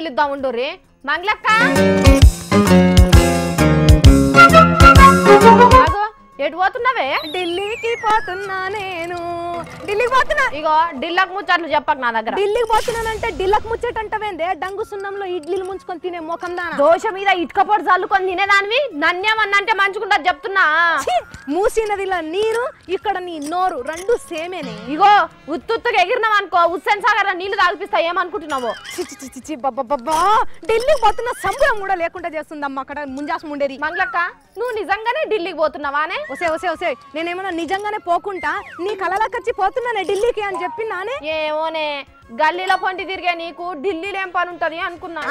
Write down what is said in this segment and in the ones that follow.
పిలుద్దాం ఉండుర్రి మంగళక్క ఎటు పోతున్నావే ఢిల్లీకి పోతున్నా నేను ఢిల్లీకి పోతున్నా ఇగో ఢిల్లకు ముచ్చట్లు చెప్పక నా దగ్గర ఢిల్లీకి పోతున్నానంటే ఢిల్లకు ముచ్చట అంటవేందే డంగు సున్నంలో ఇడ్లీలు ముంచుకొని తినే మోకం దానా దోశ మీద ఇటుకపోటు చల్లుకొని తినేదానివి నన్నేమన్నంటే మంచుకుంటా చెప్తున్నా మూసినదిలా నీరు ఇక్కడ నీ నోరు రెండు సేమేనే ఇగో ఉత్తుగా ఎగిరినావు అనుకో హుస్సేన్ సాగర్ నీళ్లు తాగిపిస్తా ఏమనుకుంటున్నావు ఢిల్లీకి పోతున్న సంబరం కూడా లేకుండా చేస్తుందమ్మా అక్కడ ముంజాసం ఉండేది మంగళక్క నువ్వు నిజంగానే ఢిల్లీకి పోతున్నావానే ఒసే నేనేమన్నా నిజంగానే పోకుంటా నీ కలలకొచ్చి పోతున్నానే ఢిల్లీకి అని చెప్పినానే ఏమోనే గల్లీలో పొంటి తిరిగే నీకు ఢిల్లీలో ఏం పని ఉంటది అనుకున్నా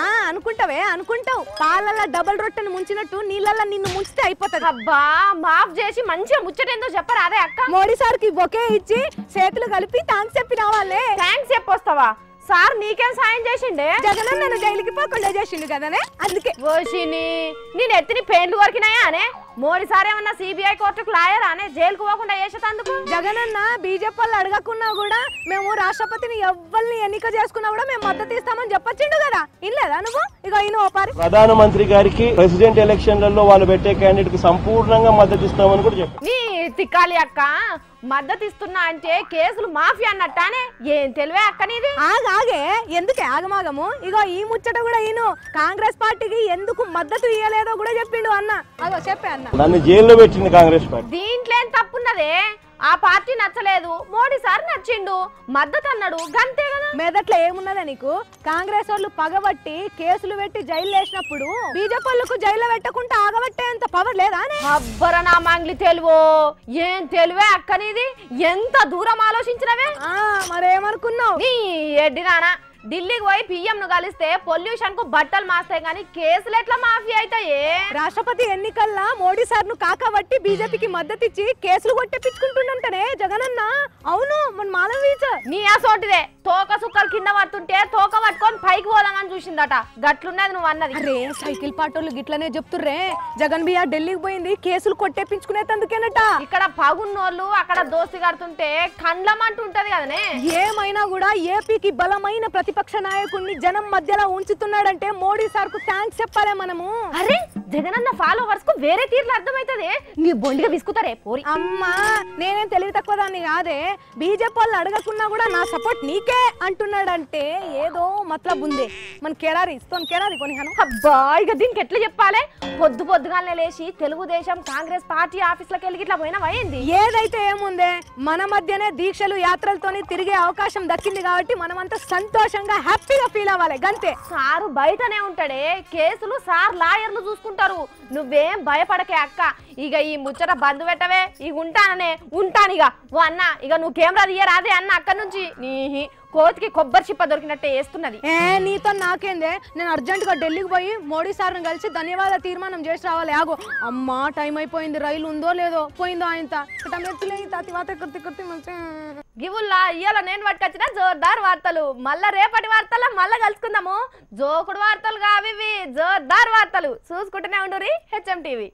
అనుకుంటావు పాలల్లో డబల్ రొట్టెని ముంచినట్టు నీళ్ళల్లో నిన్ను ముంచితే అయిపోతుంది అబ్బా మాఫ్ చేసి మంచిగా ముచ్చటేందో చెప్పరా అదే అక్క మోడీ సార్కి బొకే ఇచ్చి చేతులు కలిపి థాంక్స్ చెప్పి రావాలే థ్యాంక్స్ చెప్పొస్తావా సార్ నీకేం సాయం చేసిండే జగన్ నన్ను జైలుకి పోకుండా చేసిండు కదనే అందుకే ఓషిని నేను ఎత్తిని పెయింట్లు కొరికినాయా అనే మోడీ సార్ ఏమన్నా సిబిఐ కోర్టుకు లాయరా అనే జైలుకు పోకుండా చేసేటందుకు జగనన్న బీజేపీ వాళ్ళు అడగకున్నా కూడా మేము రాష్ట్రపతిని ఎవ్వరిని ఎన్నిక చేసుకున్నా కూడా మేము మద్దతు ఇస్తామని చెప్పొచ్చిండు కదా ఇన్లేదా నువ్వు ఇక ఈయన ఓపారి ప్రధానమంత్రి గారికి ప్రెసిడెంట్ ఎలక్షన్లలో వాళ్ళు పెట్టే క్యాండిడేట్ కి సంపూర్ణంగా మద్దతు ఇస్తామని కూడా చెప్పారు. నీ తిక్కాలి అక్క మద్దతు ఇస్తున్నా అంటే కేసులు మాఫీ అన్నట్టానే ఏం తెలివే అక్క నీది ఆగే ఎందుకే ఆగమాగము ఇగో ఈ ముచ్చట కూడా ఈయన కాంగ్రెస్ పార్టీకి ఎందుకు మద్దతు ఇయ్యలేదో కూడా చెప్పిండు అన్న అదో చెప్పే అన్న దాన్ని జైల్లో పెట్టింది కాంగ్రెస్ పార్టీ. దీంట్లో ఏం తప్పున్నదే ఆ పార్టీ నచ్చలేదు మోడీ సార్ నచ్చిండు మద్దతు అన్నాడు గంతే కదా మెదట్లో ఏమున్నదా నీకు కాంగ్రెస్ వాళ్ళు పగబట్టి కేసులు పెట్టి జైలు వేసినప్పుడు బీజేపీ వాళ్ళకు జైల్లో పెట్టకుండా ఆగబట్టేంత పవర్ లేదా అబ్బర నా మంగ్లి తెలువో ఏం తెలివే అక్కనిది ఎంత దూరం ఆలోచించినవే మరేమనుకున్నావు నీ ఎడ్డినానా ఢిల్లీకి పోయి పిఎం ను కలిస్తే పొల్యూషన్ కు బట్టలు మాస్తాయి కానీ కేసులు ఎట్లా మాఫీ అవుతాయే రాష్ట్రపతి ఎన్నికల్లో మోడీ సార్ ను కాకబట్టి బీజేపీకి మద్దతు ఇచ్చి కేసులు కొట్టిపించుకుంటుండంటనే జగనన్న అవును మన మాలవీచ నీ అసోటిదే తోక సుక్కలు కింద పడుతుంటే తోక పట్టుకొని పైకి పోదామని చూసిందట గట్లున్నది నువ్వు అన్నది అరే సైకిల్ పాటోళ్ళు గిట్లనే చెప్తుర్రే జగన్ బియ్య ఢిల్లీకి పోయింది కేసులు కొట్టేపించుకునేందుకేనట ఇక్కడ పగున్నోళ్ళు అక్కడ దోస్తి కడుతుంటే కండ్లమంటుంటది కదనే ఏమైనా కూడా ఏపీకి బలమైన ప్రతిపక్ష నాయకుడిని జనం మధ్యలో ఉంచుతున్నాడంటే మోడీ సార్ కు థ్యాంక్స్ చెప్పాలే మనము అరే జగనన్న ఫాలోవర్స్ కు వేరే తీర్లు అర్థమైతదే నీ బొండిగా విసుకుతారే పోరి అమ్మా నేనేం తెలివి తక్కువ దాన్ని కాదే బీజేపీ వాళ్ళు అడగకున్నా కూడా నా సపోర్ట్ నీకే అంటున్నాడంటే ఏదో మతలబ్ ఉంది మన కెరారి కొని అబ్బా ఇక దీనికి ఎట్లా చెప్పాలి పొద్దుగానే లేచి తెలుగుదేశం కాంగ్రెస్ పార్టీ ఆఫీసులకు వెళ్ళి ఇట్లా పోయినా అయింది ఏదైతే ఏముందే మన మధ్యనే దీక్షలు యాత్రలతోని తిరిగే అవకాశం దక్కింది కాబట్టి మనమంతా సంతోషంగా హ్యాపీగా ఫీల్ అవ్వాలి గంతే సారు బయటనే ఉంటాడే కేసులు సార్ లాయర్లు చూసుకుంటారు నువ్వేం భయపడకే అక్క ఇక ఈ ముచ్చట బంధు పెట్టవే ఇక ఉంటానిగా ఓ అన్న ఇక నువ్వు కెమెరా తీయరాదే అన్న అక్క నుంచి నీ కోతికి కొబ్బరి చిప్ప దొరికినట్టే వేస్తున్నది నీతో నాకేందే నేను అర్జెంట్ గా ఢిల్లీకి పోయి మోడీ సార్ని కలిసి ధన్యవాద తీర్మానం చేసి రావాలి ఆగో అమ్మా టైం అయిపోయింది రైలు ఉందో లేదో పోయిందో ఆయన గివుల్లా ఇయ్యాల నేను పట్టుకొచ్చిన జోర్దార్ వార్తలు మళ్ళా రేపటి వార్తల్లో మళ్ళా కలుసుకుందాము జోకుడు వార్తలు కావి జోర్దార్ వార్తలు చూసుకుంటూనే ఉండురి హెచ్ఎం టీవీ.